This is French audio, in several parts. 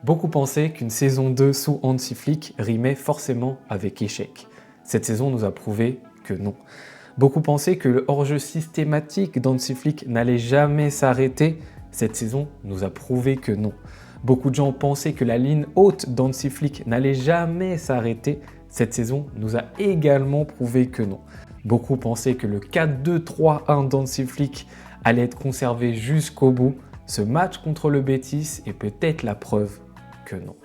Beaucoup pensaient qu'une saison 2 sous Hansi Flick rimait forcément avec échec. Cette saison nous a prouvé que non. Beaucoup pensaient que le hors-jeu systématique d'Hansi Flick n'allait jamais s'arrêter. Cette saison nous a prouvé que non. Beaucoup de gens pensaient que la ligne haute d'Hansi Flick n'allait jamais s'arrêter. Cette saison nous a également prouvé que non. Beaucoup pensaient que le 4-2-3-1 d'Hansi Flick allait être conservé jusqu'au bout. Ce match contre le Betis est peut-être la preuve que non.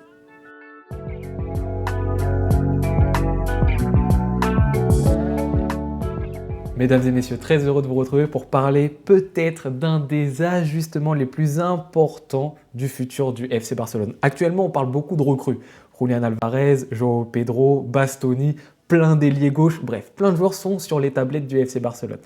Mesdames et messieurs, très heureux de vous retrouver pour parler peut-être d'un des ajustements les plus importants du futur du FC Barcelone. Actuellement, on parle beaucoup de recrues. Julián Álvarez, João Pedro, Bastoni, plein d'ailiers gauche, bref, plein de joueurs sont sur les tablettes du FC Barcelone.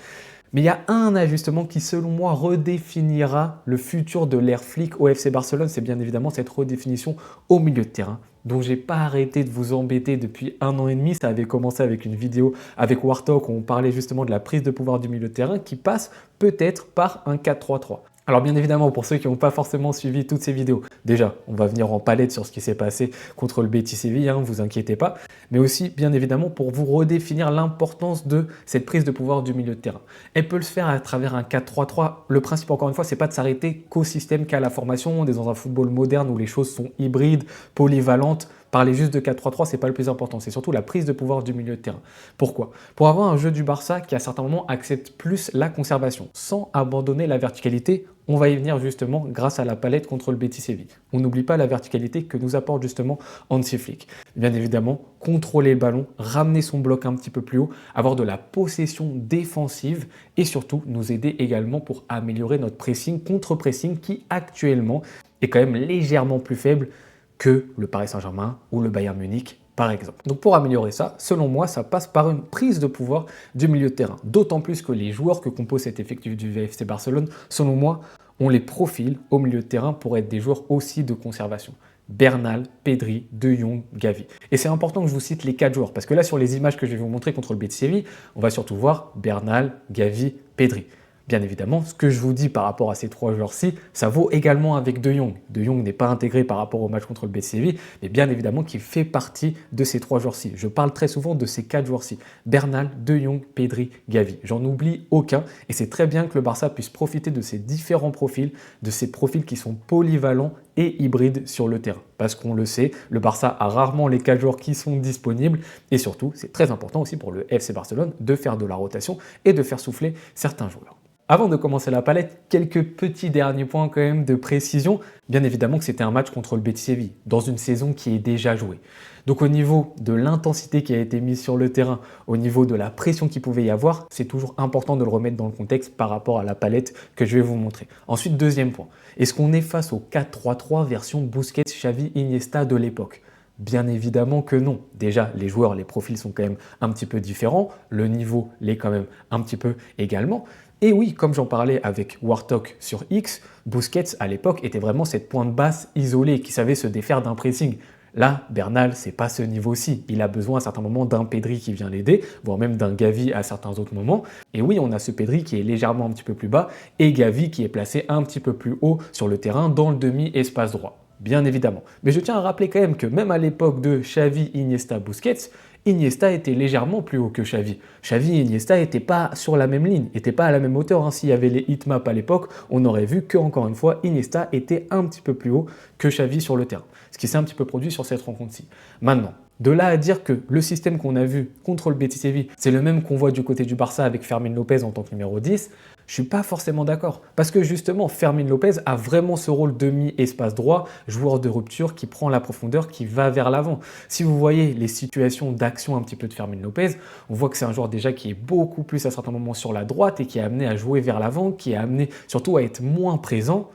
Mais il y a un ajustement qui, selon moi, redéfinira le futur de l'ère Flick au FC Barcelone. C'est bien évidemment cette redéfinition au milieu de terrain, dont j'ai pas arrêté de vous embêter depuis 1 an et demi. Ça avait commencé avec une vidéo avec Warthog où on parlait justement de la prise de pouvoir du milieu de terrain qui passe peut-être par un 4-3-3. Alors bien évidemment, pour ceux qui n'ont pas forcément suivi toutes ces vidéos, déjà, on va venir en palette sur ce qui s'est passé contre le Betis Séville, ne vous inquiétez pas, mais aussi bien évidemment pour vous redéfinir l'importance de cette prise de pouvoir du milieu de terrain. Elle peut le faire à travers un 4-3-3. Le principe, encore une fois, c'est pas de s'arrêter qu'au système, qu'à la formation. On est dans un football moderne où les choses sont hybrides, polyvalentes. Parler juste de 4-3-3, c'est pas le plus important, c'est surtout la prise de pouvoir du milieu de terrain. Pourquoi? Pour avoir un jeu du Barça qui à certains moments accepte plus la conservation, sans abandonner la verticalité. On va y venir justement grâce à la palette contre le Betis Séville. On n'oublie pas la verticalité que nous apporte justement Hansi Flick. Bien évidemment, contrôler le ballon, ramener son bloc un petit peu plus haut, avoir de la possession défensive et surtout nous aider également pour améliorer notre pressing, contre-pressing qui actuellement est quand même légèrement plus faible que le Paris Saint-Germain ou le Bayern Munich par exemple. Donc pour améliorer ça, selon moi, ça passe par une prise de pouvoir du milieu de terrain. D'autant plus que les joueurs que compose cet effectif du FC Barcelone, selon moi, ont les profils au milieu de terrain pour être des joueurs aussi de conservation. Bernal, Pedri, De Jong, Gavi. Et c'est important que je vous cite les 4 joueurs, parce que là, sur les images que je vais vous montrer contre le Betis Séville, on va surtout voir Bernal, Gavi, Pedri. Bien évidemment, ce que je vous dis par rapport à ces 3 joueurs-ci, ça vaut également avec De Jong. De Jong n'est pas intégré par rapport au match contre le Betis Séville, mais bien évidemment qu'il fait partie de ces 3 joueurs-ci. Je parle très souvent de ces 4 joueurs-ci. Bernal, De Jong, Pedri, Gavi. J'en oublie aucun et c'est très bien que le Barça puisse profiter de ces différents profils, de ces profils qui sont polyvalents et hybrides sur le terrain. Parce qu'on le sait, le Barça a rarement les 4 joueurs qui sont disponibles et surtout, c'est très important aussi pour le FC Barcelone de faire de la rotation et de faire souffler certains joueurs. Avant de commencer la palette, quelques petits derniers points quand même de précision. Bien évidemment que c'était un match contre le Betis Séville, dans une saison qui est déjà jouée. Donc au niveau de l'intensité qui a été mise sur le terrain, au niveau de la pression qu'il pouvait y avoir, c'est toujours important de le remettre dans le contexte par rapport à la palette que je vais vous montrer. Ensuite, deuxième point, est-ce qu'on est face au 4-3-3 version Busquets, Xavi, Iniesta de l'époque? Bien évidemment que non. Déjà, les joueurs, les profils sont quand même un petit peu différents, le niveau l'est quand même un petit peu également. Et oui, comme j'en parlais avec Warthog sur X, Busquets à l'époque était vraiment cette pointe basse isolée qui savait se défaire d'un pressing. Là, Bernal, c'est pas ce niveau-ci. Il a besoin à certains moments d'un Pedri qui vient l'aider, voire même d'un Gavi à certains autres moments. Et oui, on a ce Pedri qui est légèrement un petit peu plus bas et Gavi qui est placé un petit peu plus haut sur le terrain dans le demi-espace droit. Bien évidemment. Mais je tiens à rappeler quand même que même à l'époque de Xavi, Iniesta, Busquets, Iniesta était légèrement plus haut que Xavi. Xavi et Iniesta n'étaient pas sur la même ligne, n'étaient pas à la même hauteur. S'il y avait les heatmaps à l'époque, on aurait vu que, encore une fois, Iniesta était un petit peu plus haut que Xavi sur le terrain. Ce qui s'est un petit peu produit sur cette rencontre-ci. Maintenant, de là à dire que le système qu'on a vu contre le Betis Séville, c'est le même qu'on voit du côté du Barça avec Fermín López en tant que numéro 10, je ne suis pas forcément d'accord. Parce que justement, Fermín López a vraiment ce rôle demi-espace droit, joueur de rupture qui prend la profondeur, qui va vers l'avant. Si vous voyez les situations d'action un petit peu de Fermín López, on voit que c'est un joueur déjà qui est beaucoup plus à certains moments sur la droite et qui est amené à jouer vers l'avant, qui est amené surtout à être moins présent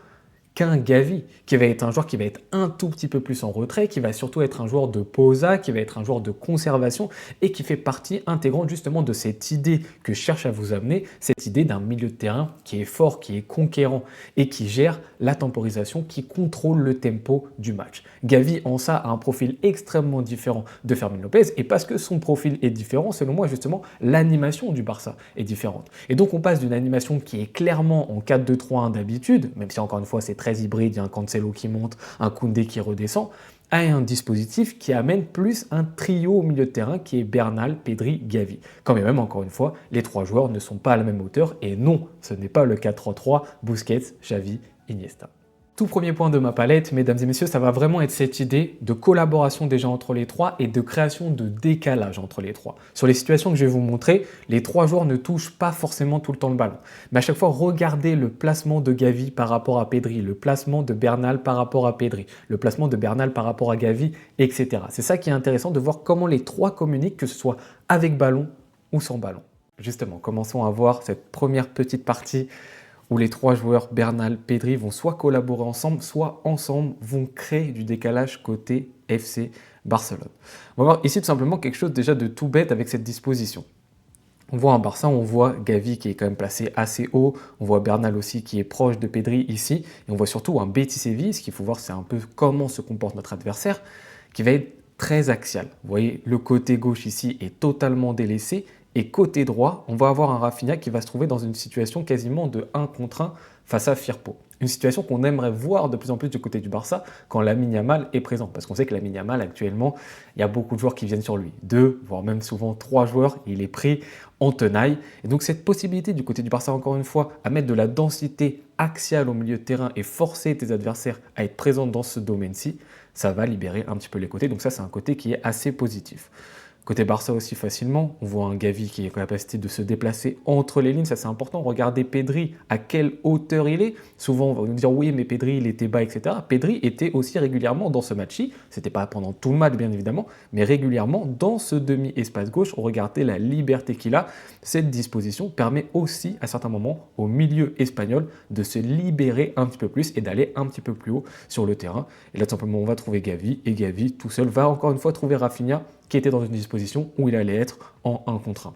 qu'un Gavi, qui va être un joueur qui va être un tout petit peu plus en retrait, qui va surtout être un joueur de posa, qui va être un joueur de conservation et qui fait partie intégrante justement de cette idée que je cherche à vous amener, cette idée d'un milieu de terrain qui est fort, qui est conquérant et qui gère la temporisation, qui contrôle le tempo du match. Gavi en ça a un profil extrêmement différent de Fermín López et parce que son profil est différent, selon moi justement, l'animation du Barça est différente. Et donc on passe d'une animation qui est clairement en 4-2-3-1 d'habitude, même si encore une fois c'est très très hybride, il y a un Cancelo qui monte, un Koundé qui redescend, à un dispositif qui amène plus un trio au milieu de terrain qui est Bernal, Pedri, Gavi. Quand même, encore une fois, les trois joueurs ne sont pas à la même hauteur et non, ce n'est pas le 4-3-3 Busquets, Xavi, Iniesta. Tout premier point de ma palette, mesdames et messieurs, ça va vraiment être cette idée de collaboration déjà entre les trois et de création de décalage entre les trois. Sur les situations que je vais vous montrer, les trois joueurs ne touchent pas forcément tout le temps le ballon. Mais à chaque fois, regardez le placement de Gavi par rapport à Pedri, le placement de Bernal par rapport à Pedri, le placement de Bernal par rapport à Gavi, etc. C'est ça qui est intéressant de voir comment les trois communiquent, que ce soit avec ballon ou sans ballon. Justement, commençons à voir cette première petite partie où les trois joueurs, Bernal, Pedri, vont soit collaborer ensemble, soit ensemble vont créer du décalage côté FC Barcelone. On va voir ici tout simplement quelque chose déjà de tout bête avec cette disposition. On voit un Barça, on voit Gavi qui est quand même placé assez haut, on voit Bernal aussi qui est proche de Pedri ici, et on voit surtout un Betis Séville, ce qu'il faut voir c'est un peu comment se comporte notre adversaire, qui va être très axial. Vous voyez, le côté gauche ici est totalement délaissé, et côté droit, on va avoir un Rafinha qui va se trouver dans une situation quasiment de 1 contre 1 face à Firpo. Une situation qu'on aimerait voir de plus en plus du côté du Barça quand Lamine Yamal est présent. Parce qu'on sait que Lamine Yamal, actuellement, il y a beaucoup de joueurs qui viennent sur lui. 2, voire même souvent 3 joueurs, il est pris en tenaille. Et donc cette possibilité du côté du Barça, encore une fois, à mettre de la densité axiale au milieu de terrain et forcer tes adversaires à être présents dans ce domaine-ci, ça va libérer un petit peu les côtés. Donc ça, c'est un côté qui est assez positif. Côté Barça aussi facilement, on voit un Gavi qui a la capacité de se déplacer entre les lignes, ça c'est important. Regardez Pedri, à quelle hauteur il est. Souvent on va nous dire oui mais Pedri il était bas, etc. Pedri était aussi régulièrement dans ce match-ci, c'était pas pendant tout le match bien évidemment, mais régulièrement dans ce demi-espace gauche, regardez la liberté qu'il a. Cette disposition permet aussi à certains moments au milieu espagnol de se libérer un petit peu plus et d'aller un petit peu plus haut sur le terrain. Et là tout simplement on va trouver Gavi et Gavi tout seul va encore une fois trouver Rafinha qui était dans une disposition où il allait être en 1 contre 1.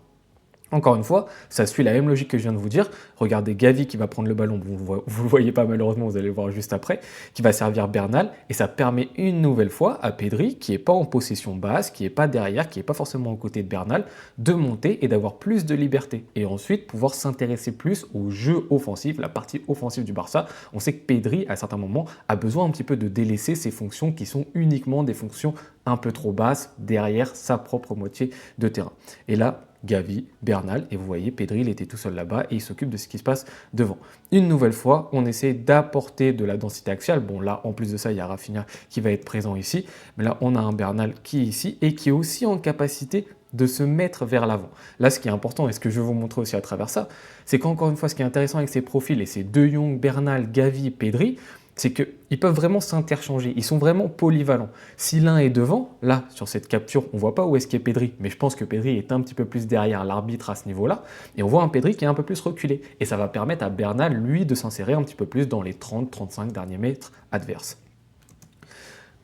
Encore une fois, ça suit la même logique que je viens de vous dire. Regardez Gavi qui va prendre le ballon, vous ne le voyez pas malheureusement, vous allez le voir juste après, qui va servir Bernal, et ça permet une nouvelle fois à Pedri, qui n'est pas en possession basse, qui n'est pas derrière, qui n'est pas forcément aux côtés de Bernal, de monter et d'avoir plus de liberté. Et ensuite, pouvoir s'intéresser plus au jeu offensif, la partie offensive du Barça. On sait que Pedri, à certains moments, a besoin un petit peu de délaisser ses fonctions qui sont uniquement des fonctions un peu trop basses derrière sa propre moitié de terrain. Et là, Gavi, Bernal, et vous voyez, Pedri, il était tout seul là-bas et il s'occupe de ce qui se passe devant. Une nouvelle fois, on essaie d'apporter de la densité axiale. Bon, là, en plus de ça, il y a Rafinha qui va être présent ici. Mais là, on a un Bernal qui est ici et qui est aussi en capacité de se mettre vers l'avant. Là, ce qui est important et ce que je vais vous montrer aussi à travers ça, c'est qu'encore une fois, ce qui est intéressant avec ces profils et ces De Jong, Bernal, Gavi, Pedri, c'est qu'ils peuvent vraiment s'interchanger, ils sont vraiment polyvalents. Si l'un est devant, là, sur cette capture, on ne voit pas où est-ce qu'est Pedri, mais je pense que Pedri est un petit peu plus derrière l'arbitre à ce niveau-là, et on voit un Pedri qui est un peu plus reculé. Et ça va permettre à Bernal, lui, de s'insérer un petit peu plus dans les 30-35 derniers mètres adverses.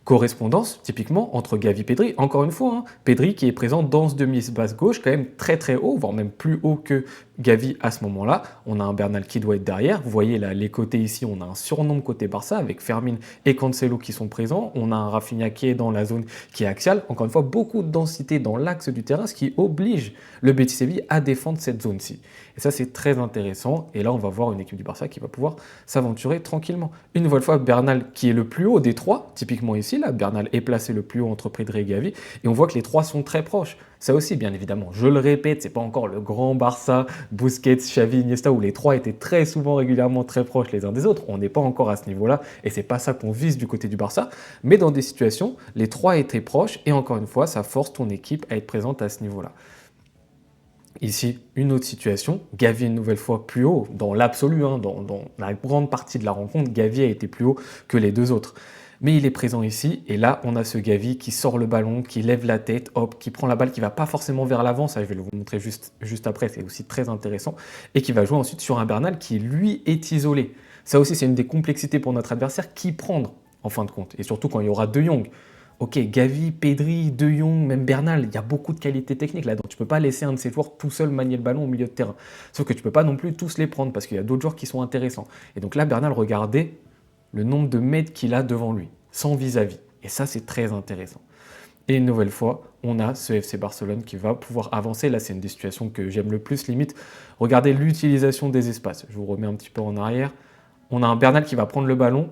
Correspondance, typiquement, entre Gavi et Pedri. Encore une fois, Pedri qui est présent dans ce demi-espace gauche, quand même très très haut, voire même plus haut que Gavi à ce moment-là. On a un Bernal qui doit être derrière. Vous voyez là, les côtés ici, on a un surnombre côté Barça avec Fermin et Cancelo qui sont présents. On a un Rafinha qui est dans la zone qui est axiale. Encore une fois, beaucoup de densité dans l'axe du terrain, ce qui oblige le Betis Séville à défendre cette zone-ci. Et ça, c'est très intéressant. Et là, on va voir une équipe du Barça qui va pouvoir s'aventurer tranquillement. Une nouvelle fois, Bernal qui est le plus haut des trois, typiquement ici, là, Bernal est placé le plus haut entre Pedri et Gavi. Et on voit que les trois sont très proches. Ça aussi, bien évidemment, je le répète, c'est pas encore le grand Barça, Busquets, Xavi, Iniesta, où les trois étaient très souvent régulièrement très proches les uns des autres. On n'est pas encore à ce niveau-là et c'est pas ça qu'on vise du côté du Barça. Mais dans des situations, les trois étaient proches et encore une fois, ça force ton équipe à être présente à ce niveau-là. Ici, une autre situation, Gavi une nouvelle fois plus haut, dans l'absolu, dans la grande partie de la rencontre, Gavi a été plus haut que les deux autres. Mais il est présent ici, et là, on a ce Gavi qui sort le ballon, qui lève la tête, hop, qui prend la balle, qui ne va pas forcément vers l'avant, ça je vais vous montrer juste après, c'est aussi très intéressant, et qui va jouer ensuite sur un Bernal qui, lui, est isolé. Ça aussi, c'est une des complexités pour notre adversaire, qui prendre, en fin de compte, et surtout quand il y aura De Jong. Ok, Gavi, Pedri, De Jong, même Bernal, il y a beaucoup de qualités techniques là, donc tu ne peux pas laisser un de ces joueurs tout seul manier le ballon au milieu de terrain. Sauf que tu ne peux pas non plus tous les prendre, parce qu'il y a d'autres joueurs qui sont intéressants. Et donc là, Bernal, regardez le nombre de mètres qu'il a devant lui, sans vis-à-vis. Et ça, c'est très intéressant. Et une nouvelle fois, on a ce FC Barcelone qui va pouvoir avancer. Là, c'est une des situations que j'aime le plus, limite. Regardez l'utilisation des espaces. Je vous remets un petit peu en arrière. On a un Bernal qui va prendre le ballon,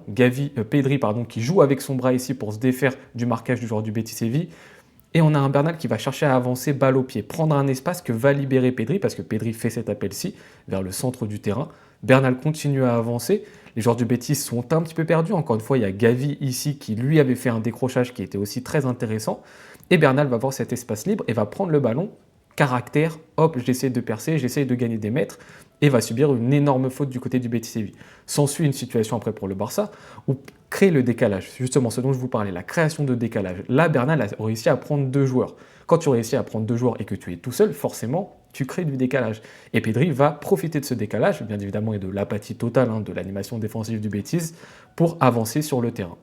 Pedri qui joue avec son bras ici pour se défaire du marquage du joueur du Betis Séville. Et on a un Bernal qui va chercher à avancer balle au pied, prendre un espace que va libérer Pedri, parce que Pedri fait cet appel-ci vers le centre du terrain. Bernal continue à avancer. Les joueurs du Betis sont un petit peu perdus. Encore une fois, il y a Gavi ici qui lui avait fait un décrochage qui était aussi très intéressant. Et Bernal va voir cet espace libre et va prendre le ballon. Caractère, hop, j'essaie de percer, j'essaie de gagner des mètres et va subir une énorme faute du côté du Betis Séville. S'ensuit une situation après pour le Barça où crée le décalage, justement ce dont je vous parlais, la création de décalage. Là, Bernal a réussi à prendre 2 joueurs. Quand tu réussis à prendre 2 joueurs et que tu es tout seul, forcément, tu crées du décalage. Et Pedri va profiter de ce décalage, bien évidemment, et de l'apathie totale de l'animation défensive du Betis pour avancer sur le terrain.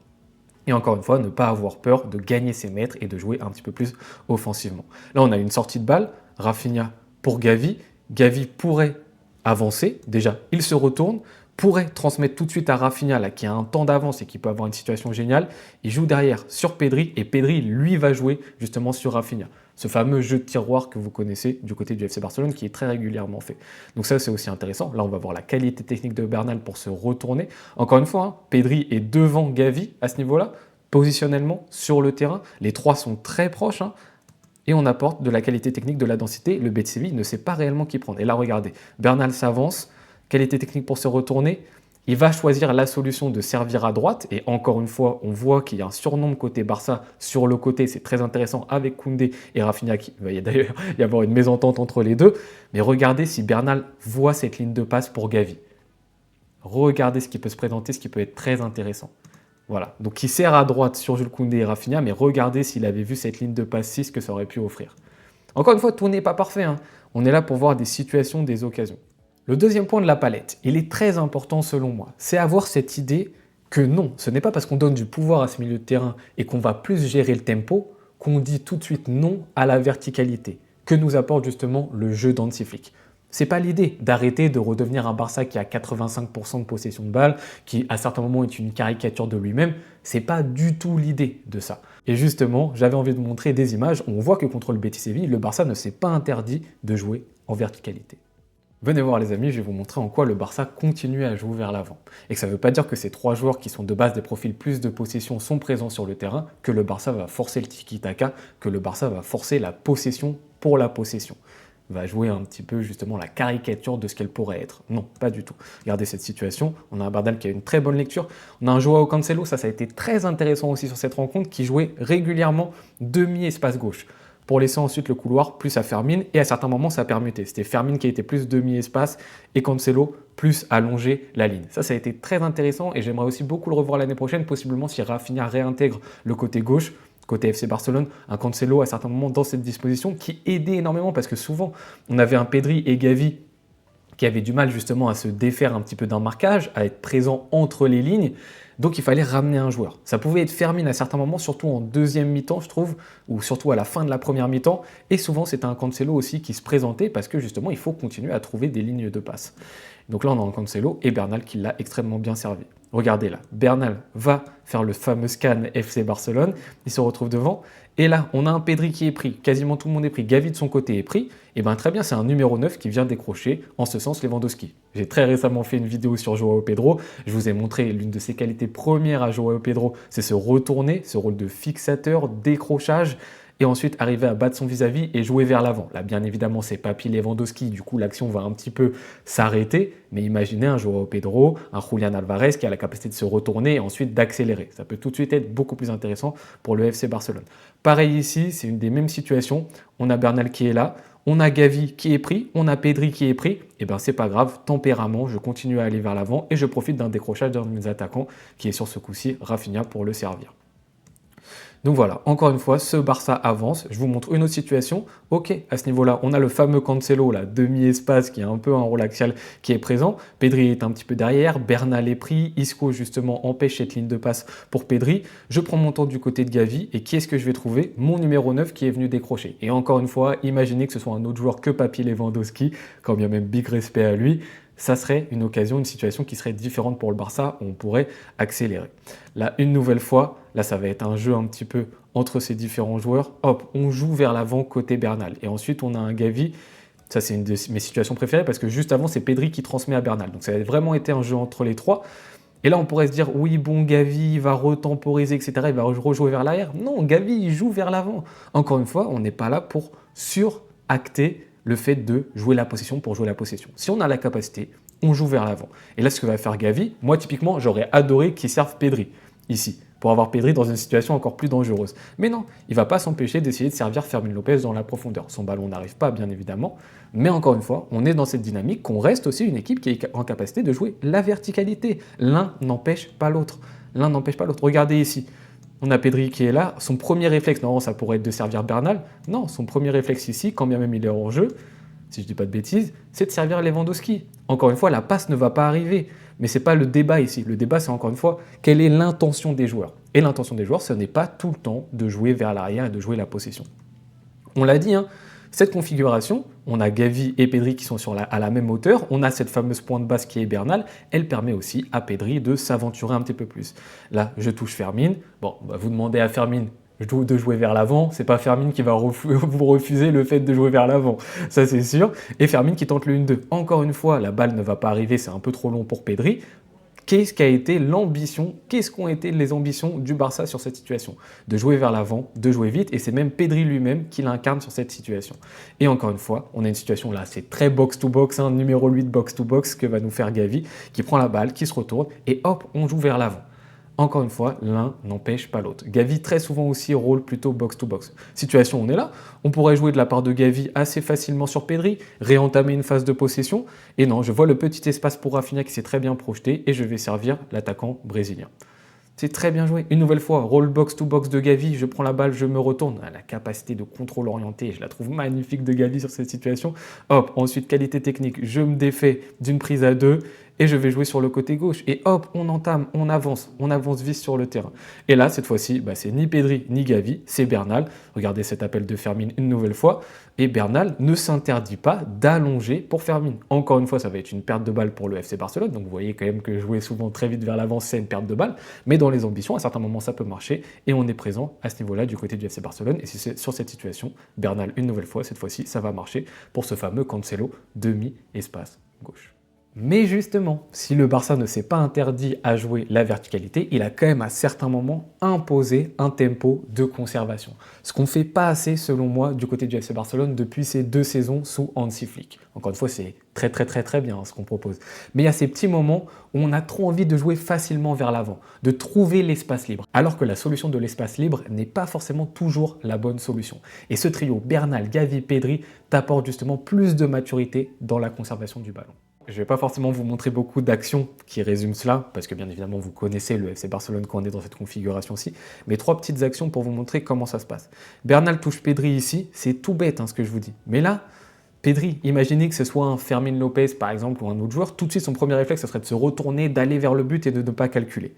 Et encore une fois, ne pas avoir peur de gagner ses mètres et de jouer un petit peu plus offensivement. Là, on a une sortie de balle, Rafinha pour Gavi. Gavi pourrait avancer, déjà, il se retourne, pourrait transmettre tout de suite à Rafinha, là, qui a un temps d'avance et qui peut avoir une situation géniale. Il joue derrière sur Pedri et Pedri, lui, va jouer justement sur Rafinha. Ce fameux jeu de tiroir que vous connaissez du côté du FC Barcelone qui est très régulièrement fait. Donc ça, c'est aussi intéressant. Là, on va voir la qualité technique de Bernal pour se retourner. Encore une fois, Pedri est devant Gavi à ce niveau-là, positionnellement sur le terrain. Les trois sont très proches. Et on apporte de la qualité technique, de la densité. Le Betis Séville ne sait pas réellement qui prendre. Et là, regardez, Bernal s'avance, qualité technique pour se retourner. Il va choisir la solution de servir à droite. Et encore une fois, on voit qu'il y a un surnombre côté Barça sur le côté. C'est très intéressant avec Koundé et Rafinha. Il va y d'ailleurs y avoir une mésentente entre les deux. Mais regardez si Bernal voit cette ligne de passe pour Gavi. Regardez ce qui peut se présenter, ce qui peut être très intéressant. Voilà, donc il sert à droite sur Jules Koundé et Rafinha, mais regardez s'il avait vu cette ligne de passe 6 que ça aurait pu offrir. Encore une fois, tout n'est pas parfait. On est là pour voir des situations, des occasions. Le deuxième point de la palette, il est très important selon moi, c'est avoir cette idée que non, ce n'est pas parce qu'on donne du pouvoir à ce milieu de terrain et qu'on va plus gérer le tempo qu'on dit tout de suite non à la verticalité, que nous apporte justement le jeu d'Hansi Flick. C'est pas l'idée d'arrêter de redevenir un Barça qui a 85% de possession de balle, qui à certains moments est une caricature de lui-même. C'est pas du tout l'idée de ça. Et justement, j'avais envie de vous montrer des images où on voit que contre le Betis Séville, le Barça ne s'est pas interdit de jouer en verticalité. Venez voir les amis, je vais vous montrer en quoi le Barça continue à jouer vers l'avant. Et que ça ne veut pas dire que ces 3 joueurs qui sont de base des profils plus de possession sont présents sur le terrain, que le Barça va forcer le tiki-taka, que le Barça va forcer la possession pour la possession. Va jouer un petit peu justement la caricature de ce qu'elle pourrait être. Non, pas du tout. Regardez cette situation, on a un Bernal qui a une très bonne lecture, on a un Joao Cancelo, ça a été très intéressant aussi sur cette rencontre, qui jouait régulièrement demi-espace gauche, pour laisser ensuite le couloir plus à Fermin, et à certains moments ça permutait. C'était Fermin qui était plus demi-espace, et Cancelo plus allonger la ligne. Ça a été très intéressant, et j'aimerais aussi beaucoup le revoir l'année prochaine, possiblement si Rafinha réintègre le côté gauche, côté FC Barcelone, un Cancelo à certains moments dans cette disposition qui aidait énormément parce que souvent on avait un Pedri et Gavi qui avaient du mal justement à se défaire un petit peu d'un marquage, à être présent entre les lignes, donc il fallait ramener un joueur. Ça pouvait être Fermin à certains moments, surtout en deuxième mi-temps je trouve, ou surtout à la fin de la première mi-temps, et souvent c'était un Cancelo aussi qui se présentait parce que justement il faut continuer à trouver des lignes de passe. Donc là on a un Cancelo et Bernal qui l'a extrêmement bien servi. Regardez là, Bernal va faire le fameux scan FC Barcelone, il se retrouve devant, et là on a un Pedri qui est pris, quasiment tout le monde est pris, Gavi de son côté est pris, et bien très bien c'est un numéro 9 qui vient décrocher, en ce sens Lewandowski. J'ai très récemment fait une vidéo sur Joao Pedro, je vous ai montré l'une de ses qualités premières à Joao Pedro, c'est se retourner, ce rôle de fixateur, décrochage, et ensuite arriver à battre son vis-à-vis et jouer vers l'avant. Là, bien évidemment, c'est Papi Lewandowski, du coup, l'action va un petit peu s'arrêter, mais imaginez un Joao Pedro, un Julián Álvarez qui a la capacité de se retourner et ensuite d'accélérer. Ça peut tout de suite être beaucoup plus intéressant pour le FC Barcelone. Pareil ici, c'est une des mêmes situations. On a Bernal qui est là, on a Gavi qui est pris, on a Pedri qui est pris. Et bien, c'est pas grave, tempérament, je continue à aller vers l'avant et je profite d'un décrochage d'un de mes attaquants qui est sur ce coup-ci, Rafinha, pour le servir. Donc voilà, encore une fois, ce Barça avance. Je vous montre une autre situation. Ok, à ce niveau-là, on a le fameux Cancelo, là, demi-espace, qui a un peu un rôle axial, qui est présent. Pedri est un petit peu derrière, Bernal est pris, Isco, justement, empêche cette ligne de passe pour Pedri. Je prends mon temps du côté de Gavi, et qui est-ce que je vais trouver? Mon numéro 9 qui est venu décrocher. Et encore une fois, imaginez que ce soit un autre joueur que Papi Lewandowski, quand bien même big respect à lui. Ça serait une occasion, une situation qui serait différente pour le Barça, où on pourrait accélérer. Là, une nouvelle fois, là, ça va être un jeu un petit peu entre ces différents joueurs. Hop, on joue vers l'avant côté Bernal. Et ensuite, on a un Gavi Ça, c'est une de mes situations préférées parce que juste avant, c'est Pedri qui transmet à Bernal. Donc ça a vraiment été un jeu entre les trois. Et là, on pourrait se dire, oui, bon, Gavi, il va retemporiser, etc. Il va rejouer vers l'arrière. Non, Gavi, il joue vers l'avant. Encore une fois, on n'est pas là pour suracter le fait de jouer la possession pour jouer la possession. Si on a la capacité, on joue vers l'avant. Et là, ce que va faire Gavi, moi, typiquement, j'aurais adoré qu'il serve Pedri, ici, pour avoir Pedri dans une situation encore plus dangereuse. Mais non, il ne va pas s'empêcher d'essayer de servir Fermin Lopez dans la profondeur. Son ballon n'arrive pas, bien évidemment. Mais encore une fois, on est dans cette dynamique qu'on reste aussi une équipe qui est en capacité de jouer la verticalité. L'un n'empêche pas l'autre. L'un n'empêche pas l'autre. Regardez ici. On a Pedri qui est là. Son premier réflexe, non, ça pourrait être de servir Bernal. Non, son premier réflexe ici, quand bien même il est hors jeu, si je ne dis pas de bêtises, c'est de servir Lewandowski. Encore une fois, la passe ne va pas arriver. Mais ce n'est pas le débat ici. Le débat, c'est encore une fois, quelle est l'intention des joueurs. Et l'intention des joueurs, ce n'est pas tout le temps de jouer vers l'arrière et de jouer la possession. On l'a dit, hein, cette configuration, on a Gavi et Pedri qui sont à la même hauteur, on a cette fameuse pointe basse qui est Bernal, elle permet aussi à Pedri de s'aventurer un petit peu plus. Là, je touche Fermin. Bon, vous demandez à Fermin de jouer vers l'avant, c'est pas Fermin qui va vous refuser le fait de jouer vers l'avant, ça c'est sûr. Et Fermin qui tente le 1-2. Encore une fois, la balle ne va pas arriver, c'est un peu trop long pour Pedri. Qu'est-ce qu'a été l'ambition, qu'est-ce qu'ont été les ambitions du Barça sur cette situation? De jouer vers l'avant, de jouer vite, et c'est même Pedri lui-même qui l'incarne sur cette situation. Et encore une fois, on a une situation là, c'est très box-to-box, hein, numéro 8 box-to-box que va nous faire Gavi, qui prend la balle, qui se retourne, et hop, on joue vers l'avant. Encore une fois, l'un n'empêche pas l'autre. Gavi, très souvent aussi, rôle plutôt box-to-box. Situation, on est là, on pourrait jouer de la part de Gavi assez facilement sur Pedri, réentamer une phase de possession, et non, je vois le petit espace pour Rafinha qui s'est très bien projeté, et je vais servir l'attaquant brésilien. C'est très bien joué. Une nouvelle fois, rôle box-to-box de Gavi, je prends la balle, je me retourne. La capacité de contrôle orienté, je la trouve magnifique de Gavi sur cette situation. Hop, ensuite, qualité technique, je me défais d'une prise à deux et je vais jouer sur le côté gauche. Et hop, on entame, on avance vite sur le terrain. Et là, cette fois-ci, c'est ni Pedri ni Gavi, c'est Bernal. Regardez cet appel de Fermin une nouvelle fois. Et Bernal ne s'interdit pas d'allonger pour Fermin. Encore une fois, ça va être une perte de balle pour le FC Barcelone. Donc vous voyez quand même que jouer souvent très vite vers l'avant, c'est une perte de balle. Mais dans les ambitions, à certains moments, ça peut marcher. Et on est présent à ce niveau-là du côté du FC Barcelone. Et c'est sur cette situation, Bernal, une nouvelle fois, cette fois-ci, ça va marcher pour ce fameux Cancelo demi-espace gauche. Mais justement, si le Barça ne s'est pas interdit à jouer la verticalité, il a quand même à certains moments imposé un tempo de conservation. Ce qu'on ne fait pas assez, selon moi, du côté du FC Barcelone depuis ces 2 saisons sous Hansi Flick. Encore une fois, c'est très bien ce qu'on propose. Mais il y a ces petits moments où on a trop envie de jouer facilement vers l'avant, de trouver l'espace libre. Alors que la solution de l'espace libre n'est pas forcément toujours la bonne solution. Et ce trio Bernal, Gavi, Pedri t'apporte justement plus de maturité dans la conservation du ballon. Je ne vais pas forcément vous montrer beaucoup d'actions qui résument cela, parce que bien évidemment vous connaissez le FC Barcelone quand on est dans cette configuration-ci, mais 3 petites actions pour vous montrer comment ça se passe. Bernal touche Pedri ici, c'est tout bête ce que je vous dis. Mais là, Pedri, imaginez que ce soit un Fermin Lopez par exemple ou un autre joueur, tout de suite son premier réflexe ce serait de se retourner, d'aller vers le but et de ne pas calculer.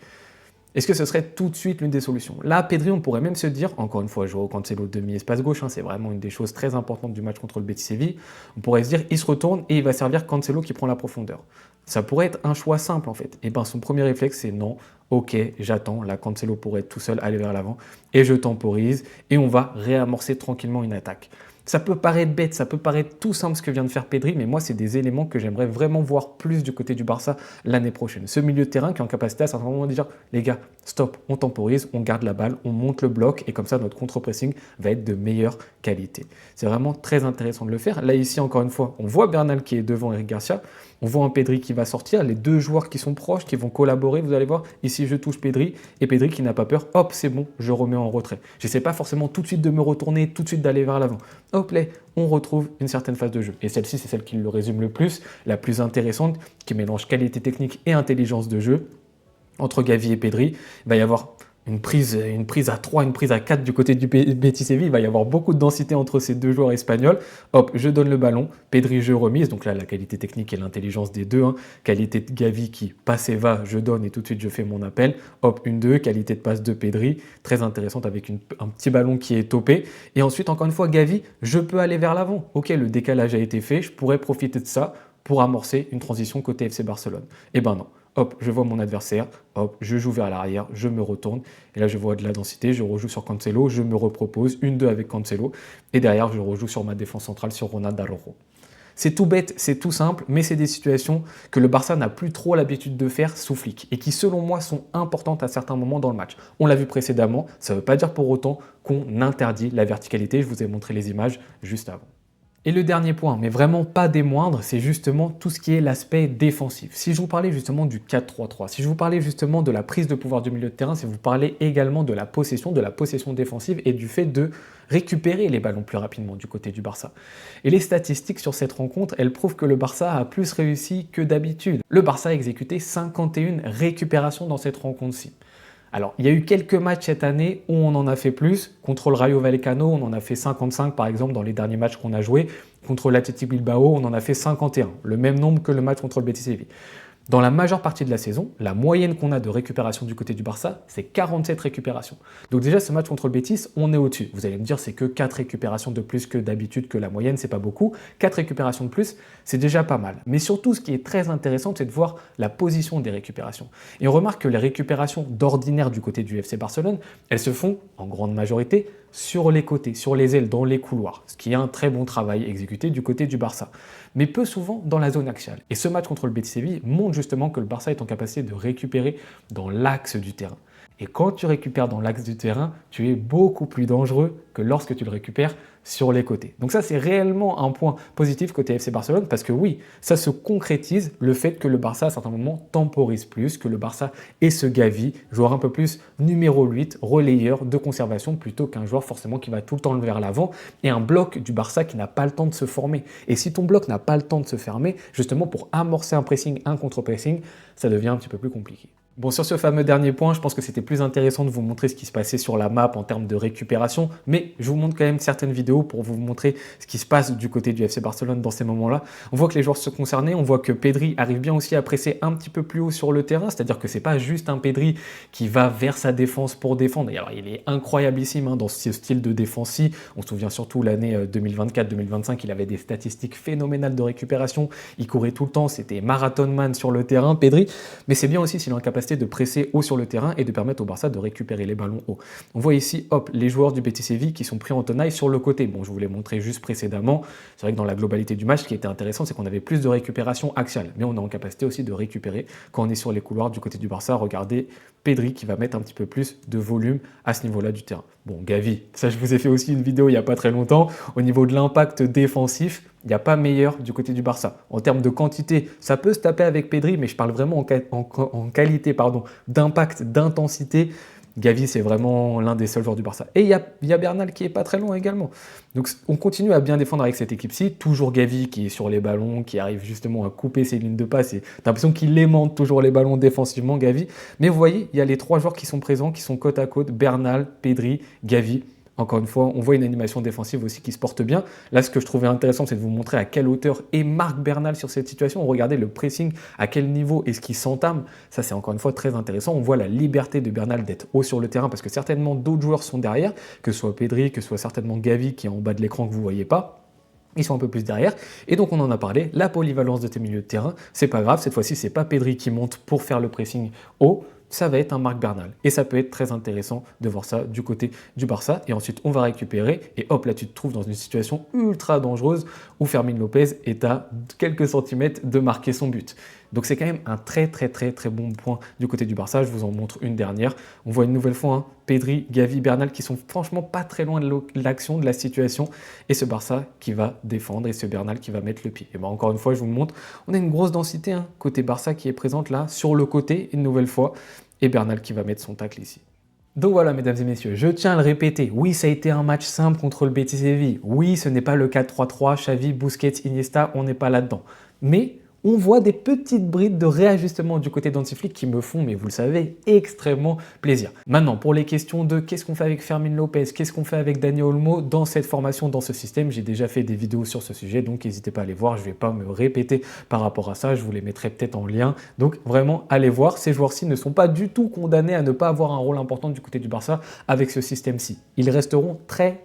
Est-ce que ce serait tout de suite l'une des solutions? Là, Pedri, on pourrait même se dire, encore une fois, Joao Cancelo demi-espace gauche, c'est vraiment une des choses très importantes du match contre le Betis Séville. On pourrait se dire, il se retourne et il va servir Cancelo qui prend la profondeur. Ça pourrait être un choix simple en fait. Et bien son premier réflexe, c'est non, ok, j'attends, là Cancelo pourrait être tout seul, aller vers l'avant, et je temporise, et on va réamorcer tranquillement une attaque. Ça peut paraître bête, ça peut paraître tout simple ce que vient de faire Pedri, mais moi, c'est des éléments que j'aimerais vraiment voir plus du côté du Barça l'année prochaine. Ce milieu de terrain qui est en capacité à certains moments de dire « Les gars, stop, on temporise, on garde la balle, on monte le bloc et comme ça, notre contre-pressing va être de meilleure qualité. » C'est vraiment très intéressant de le faire. Là, ici, encore une fois, on voit Bernal qui est devant Eric Garcia. On voit un Pedri qui va sortir, les 2 joueurs qui sont proches, qui vont collaborer, vous allez voir, ici je touche Pedri, et Pedri qui n'a pas peur, hop c'est bon, je remets en retrait. Je n'essaie pas forcément tout de suite de me retourner, tout de suite d'aller vers l'avant. Hop là, on retrouve une certaine phase de jeu. Et celle-ci, c'est celle qui le résume le plus, la plus intéressante, qui mélange qualité technique et intelligence de jeu. Entre Gavi et Pedri, il va y avoir une prise à 3, une prise à 4 du côté du Betis Séville. Il va y avoir beaucoup de densité entre ces 2 joueurs espagnols. Hop, je donne le ballon. Pedri, je remise. Donc là, la qualité technique et l'intelligence des 2. Qualité de Gavi qui passe et va, je donne et tout de suite, je fais mon appel. Hop, 1-2. Qualité de passe de Pedri. Très intéressante avec un petit ballon qui est topé. Et ensuite, encore une fois, Gavi, je peux aller vers l'avant. Ok, le décalage a été fait. Je pourrais profiter de ça pour amorcer une transition côté FC Barcelone. Eh ben non. Hop, je vois mon adversaire, hop, je joue vers l'arrière, je me retourne, et là je vois de la densité, je rejoue sur Cancelo, je me repropose, 1-2 avec Cancelo, et derrière je rejoue sur ma défense centrale sur Ronald Araujo. C'est tout bête, c'est tout simple, mais c'est des situations que le Barça n'a plus trop l'habitude de faire sous Flick et qui, selon moi, sont importantes à certains moments dans le match. On l'a vu précédemment, ça ne veut pas dire pour autant qu'on interdit la verticalité. Je vous ai montré les images juste avant. Et le dernier point, mais vraiment pas des moindres, c'est justement tout ce qui est l'aspect défensif. Si je vous parlais justement du 4-3-3, si je vous parlais justement de la prise de pouvoir du milieu de terrain, si vous parlez également de la possession défensive et du fait de récupérer les ballons plus rapidement du côté du Barça. Et les statistiques sur cette rencontre, elles prouvent que le Barça a plus réussi que d'habitude. Le Barça a exécuté 51 récupérations dans cette rencontre-ci. Alors, il y a eu quelques matchs cette année où on en a fait plus. Contre le Rayo Vallecano, on en a fait 55 par exemple dans les derniers matchs qu'on a joués. Contre l'Athletic Bilbao, on en a fait 51, le même nombre que le match contre le Betis Séville. Dans la majeure partie de la saison, la moyenne qu'on a de récupération du côté du Barça, c'est 47 récupérations. Donc déjà, ce match contre le Betis, on est au-dessus. Vous allez me dire, c'est que 4 récupérations de plus que d'habitude, que la moyenne, c'est pas beaucoup. 4 récupérations de plus, c'est déjà pas mal. Mais surtout, ce qui est très intéressant, c'est de voir la position des récupérations. Et on remarque que les récupérations d'ordinaire du côté du FC Barcelone, elles se font, en grande majorité, sur les côtés, sur les ailes, dans les couloirs, ce qui est un très bon travail exécuté du côté du Barça, mais peu souvent dans la zone axiale. Et ce match contre le Betis Séville montre justement que le Barça est en capacité de récupérer dans l'axe du terrain. Et quand tu récupères dans l'axe du terrain, tu es beaucoup plus dangereux que lorsque tu le récupères sur les côtés. Donc ça, c'est réellement un point positif côté FC Barcelone parce que oui, ça se concrétise le fait que le Barça, à certains moments, temporise plus, que le Barça est ce Gavi, joueur un peu plus numéro 8, relayeur de conservation plutôt qu'un joueur forcément qui va tout le temps vers l'avant et un bloc du Barça qui n'a pas le temps de se former. Et si ton bloc n'a pas le temps de se fermer, justement pour amorcer un pressing, un contre-pressing, ça devient un petit peu plus compliqué. Bon, sur ce fameux dernier point, je pense que c'était plus intéressant de vous montrer ce qui se passait sur la map en termes de récupération, mais je vous montre quand même certaines vidéos pour vous montrer ce qui se passe du côté du FC Barcelone dans ces moments-là. On voit que les joueurs se concernaient, on voit que Pedri arrive bien aussi à presser un petit peu plus haut sur le terrain, c'est-à-dire que c'est pas juste un Pedri qui va vers sa défense pour défendre. Et alors, il est incroyablissime dans ce style de défense-ci. On se souvient surtout l'année 2024-2025, il avait des statistiques phénoménales de récupération, il courait tout le temps, c'était marathon man sur le terrain, Pedri, mais c'est bien aussi s'il est en capacité de presser haut sur le terrain et de permettre au Barça de récupérer les ballons haut. On voit ici, hop, les joueurs du Betis Séville qui sont pris en tenaille sur le côté. Bon, je vous l'ai montré juste précédemment. C'est vrai que dans la globalité du match, ce qui était intéressant, c'est qu'on avait plus de récupération axiale, mais on est en capacité aussi de récupérer quand on est sur les couloirs du côté du Barça. Regardez Pedri qui va mettre un petit peu plus de volume à ce niveau-là du terrain. Bon, Gavi, ça je vous ai fait aussi une vidéo il n'y a pas très longtemps. Au niveau de l'impact défensif, il n'y a pas meilleur du côté du Barça. En termes de quantité, ça peut se taper avec Pedri, mais je parle vraiment en qualité d'impact, d'intensité. Gavi, c'est vraiment l'un des seuls joueurs du Barça. Et il y a Bernal qui est pas très loin également. Donc on continue à bien défendre avec cette équipe-ci. Toujours Gavi qui est sur les ballons, qui arrive justement à couper ses lignes de passe. T'as l'impression qu'il aimante toujours les ballons défensivement, Gavi. Mais vous voyez, il y a les 3 joueurs qui sont présents, qui sont côte à côte. Bernal, Pedri, Gavi. Encore une fois, on voit une animation défensive aussi qui se porte bien. Là, ce que je trouvais intéressant, c'est de vous montrer à quelle hauteur est Marc Bernal sur cette situation. Regardez le pressing, à quel niveau est-ce qu'il s'entame. Ça, c'est encore une fois très intéressant. On voit la liberté de Bernal d'être haut sur le terrain parce que certainement d'autres joueurs sont derrière, que ce soit Pedri, que ce soit certainement Gavi qui est en bas de l'écran que vous ne voyez pas. Ils sont un peu plus derrière. Et donc, on en a parlé. La polyvalence de tes milieux de terrain, c'est pas grave. Cette fois-ci, c'est pas Pedri qui monte pour faire le pressing haut. Ça va être un Marc Bernal. Et ça peut être très intéressant de voir ça du côté du Barça. Et ensuite, on va récupérer. Et hop, là, tu te trouves dans une situation ultra dangereuse où Fermín López est à quelques centimètres de marquer son but. Donc, c'est quand même un très bon point du côté du Barça. Je vous en montre une dernière. On voit une nouvelle fois Pedri, Gavi, Bernal qui sont franchement pas très loin de l'action, de la situation. Et ce Barça qui va défendre et ce Bernal qui va mettre le pied. Et bien, encore une fois, je vous le montre. On a une grosse densité côté Barça qui est présente là sur le côté une nouvelle fois. Et Bernal qui va mettre son tacle ici. Donc voilà, mesdames et messieurs, je tiens à le répéter. Oui, ça a été un match simple contre le Betis Séville. Oui, ce n'est pas le 4-3-3, Xavi, Busquets, Iniesta, on n'est pas là-dedans. Mais on voit des petites brides de réajustement du côté d'Hansi Flick qui me font, mais vous le savez, extrêmement plaisir. Maintenant, pour les questions de qu'est-ce qu'on fait avec Fermín López, qu'est-ce qu'on fait avec Dani Olmo dans cette formation, dans ce système, j'ai déjà fait des vidéos sur ce sujet, donc n'hésitez pas à aller voir, je ne vais pas me répéter par rapport à ça, je vous les mettrai peut-être en lien. Donc vraiment, allez voir, ces joueurs-ci ne sont pas du tout condamnés à ne pas avoir un rôle important du côté du Barça avec ce système-ci. Ils resteront très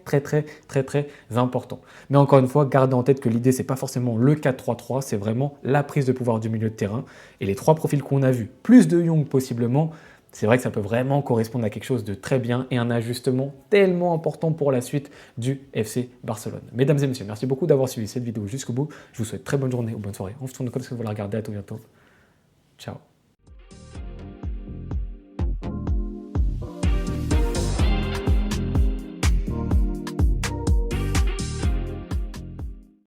importants. Mais encore une fois, gardez en tête que l'idée, c'est pas forcément le 4-3-3, c'est vraiment la prise de pouvoir du milieu de terrain et les 3 profils qu'on a vus, plus de Young possiblement, c'est vrai que ça peut vraiment correspondre à quelque chose de très bien et un ajustement tellement important pour la suite du FC Barcelone. Mesdames et messieurs, merci beaucoup d'avoir suivi cette vidéo jusqu'au bout. Je vous souhaite très bonne journée ou bonne soirée. On se tourne de compte ce que vous la regardez. À tout bientôt. Ciao.